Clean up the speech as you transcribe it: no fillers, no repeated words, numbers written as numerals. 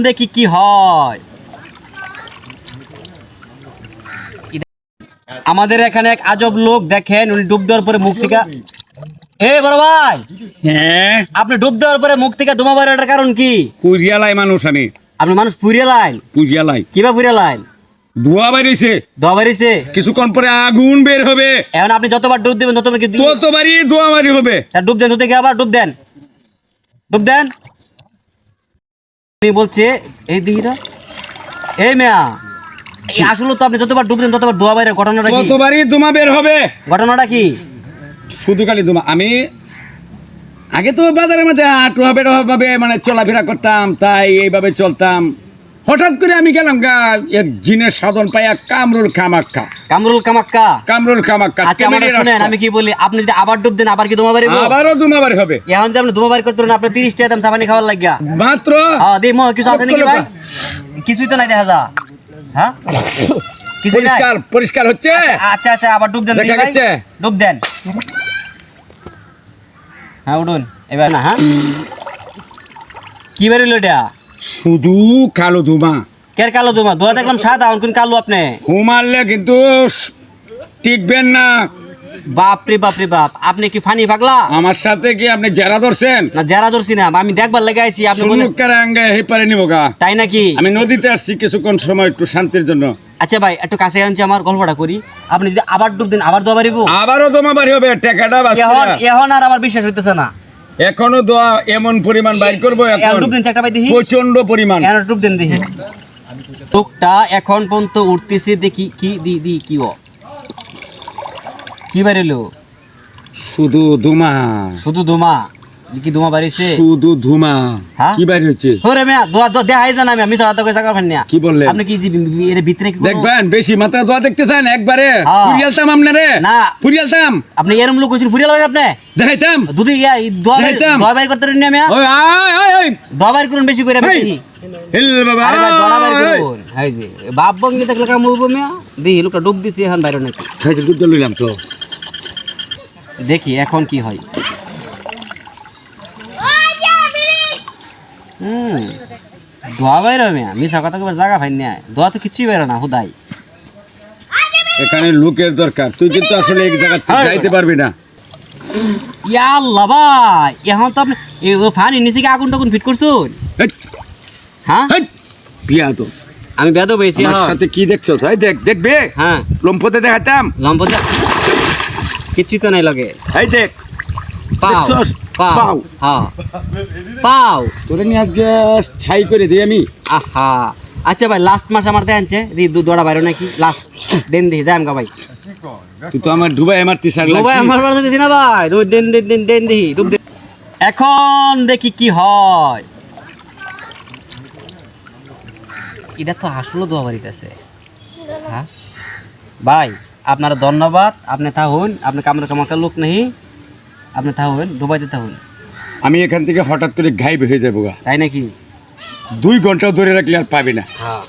দেখি কি হয়। আমাদের এখানে এক আজব লোক দেখেন, উনি ডুব দেওয়ার পরে মুখ থেকে বড় ভাই, হ্যাঁ আপনি ডুব দেওয়ার পরে মুখ থেকে ধোঁয়া বের হওয়ার কারণ কি? পুরিয়ালাই মানুষ আমি আপনি মানুষ পুড়িয়ে লাইন? পুরিয়ালাই কিভাবে পুড়িয়ে লাইন? ধোয়া বেরিয়েছে, ধোঁয়া বেরিয়েছে, কিছুক্ষণ পরে আগুন বের হবে। এখন আপনি যতবার ডুব দেবেন ততবার কি ততবারই ধোয়া বাড়ি হবে। ডুব দেন, ধুতে গিয়ে আবার ডুব দেন, ডুব দেন। বলছে এই দিঘিটা এই মেয়া, আসলে তো আপনি যতবার ডুব দেন ততবার ধোঁয়া বাইরে, ঘটনাটা কি? ততবারই ধোঁয়া বের হবে। ঘটনাটা কি? শুধু খালি ধোঁয়া। আমি আগে তো বাজারের মধ্যে আটুয়া বেরোয়া ভাবে মানে চলাফেরা করতাম, তাই এইভাবে চলতাম। হঠাৎ করে আমি গেলাম গা এক জিনের সাধন পাইয়া কামরুল কামাক্কা। কামরুল কামাক্কা? কামরুল কামাক্কা। আচ্ছা আমার শুনেন, আমি কি বলি, আপনি যদি আবার ডুব দেন আবার কি ধোঁয়া বাড়িব? আবারও ধোঁয়া বাড়ি হবে। এখন যদি আপনি ধোঁয়া বাড়ি করতে না, আপনি 30 টাকা দাম সাবানি খাওয়ার লাগিয়া মাত্র। হ্যাঁ দেই কিছু আছে নাকি ভাই? কিছুই তো নাই দেখা যা। হ্যাঁ কিছু নাই, পরিষ্কার পরিষ্কার হচ্ছে। আচ্ছা আচ্ছা আবার ডুব দেন, দেখা যাচ্ছে? ডুব দেন। হ্যাঁ উঠুন এবার না। হ্যাঁ কি বেরিল এটা? শুধু কালো ধোঁয়া। কের কালো ধোঁয়া? ধোঁয়া দেখলাম সাদা, কোন কালো আপনি? ঘুমালে কিন্তু টিকবেন না। বাপরে বাপরে বাপ, আপনি কি ফানি পাগলা? আমার সাথে কি আপনি জেরা ধরছেন? না জেরা ধরছি না, আমি দেখবার লেগে আইছি। আপনি বলেন হেপারে নিব গা, তাই নাকি? আমি নদীতে আসছি কিছুক্ষণ সময় একটু শান্তির জন্য। আচ্ছা ভাই একটু কাছে আনছি, আমার গল্পটা করি। আপনি যদি আবার ডুব দেন আবার দোয়া বাড়িব? আবারও দোয়া বাড়ি হবে। টাকাটা এখন আর আমার বিশ্বাস হইতেছে না। এখনো দোয়া এমন পরিমাণ বাইর করবো, ডুব দেন একটা ভাই দেখি, প্রচন্ড পরিমাণ। এখন ডুব দেন দেখি। লোকটা এখন পর্যন্ত উঠতেছে দেখি কি দি কি ও কি বাড়িলো? শুধু ধুমা, শুধু ধুমা? কি ধুমা বাড়িছে? শুধু ধুমা। হ্যাঁ? কি বাইরে হচ্ছে? ওরে মিয়া দোয়া দেখাই জানা আমি সাথে কই জায়গা ফান্নিয়া। কি বললেন? আপনি কি এর ভিতরে কি দেখবেন বেশি মাত্রা দোয়া দেখতে চান একবারে হ্যাঁ। পুরিয়ালতাম আপনারে না পুরিয়ালতাম। আপনি এরম লোক কইছেন ফুরিয়া লাগে আপনি দেখাইতাম দুধ দোয়া দেখাইতাম। বাইর করতে রেন মিয়া। ওই আয় আয় আয় দোয়া বাইর করুন বেশি করে হেই, দেখি। হেল বাবা আরে ভাই দোয়া বাইর আয়, আয়। করুন। হাই যে বাপ বঙ্গি দেখলে কাম হইব মিয়া। দেখি লোকটা ডুব দিছে এখন বাইরে নাকি। খাইতে দুধ লইলাম তো। দেখি এখন কি হয়। দোয়া বাইর হবে মিয়া, মিশা কথা কবার জায়গা ফাইন না। দোয়া তো কিছুই বেরো না হুদাই। এখানে লোকের দরকার, তুই কিন্তু আসলে এক জায়গা যাইতে পারবি না। ইয়া আল্লাহ ভাই, এখন তো আপনি ফানি নিচে কি আগুন টাগুন ফিট করছুন? হেট, হ্যাঁ হেট, বিয়া তো আমি বেদ পেয়েছি। আমার সাথে কি দেখছো? তাই দেখ, দেখবে হ্যাঁ লম্পতে দেখাতাম। লম্পতে কিছুই তো নাই লাগে। এই দেখ পাও দেখছস? পাও পাও। হ্যাঁ পাও তোরে নিয়ে আজকে ছাই করে দিই আমি। আহা আচ্ছা ভাই লাস্ট মাস আমার দেনছে দি দোড়া বাইরে নাকি লাস্ট দেন দিই যাই আমগা ভাই। তুই তো আমার ডুবাই আমার তিসার ও ভাই আমার বাড়িতে দিছি না ভাই, দুই দেন দেন দেন দেন দিই ডুব দে। এখন দেখি কি হয়। এটা তো আসলে দোয়া বাড়িতেছে। হ্যাঁ ভাই আপনারা ধন্যবাদ, আপনি থাকুন, আপনি কামড়ে কামাকার লোক নেই, আপনি থাকুন ডুবাইতে থাকুন। আমি এখান থেকে হঠাৎ করে গায়েব হয়ে যাবো গা। তাই নাকি? 2 ঘন্টা ধরে রাখলে আর পাবি না। হ্যাঁ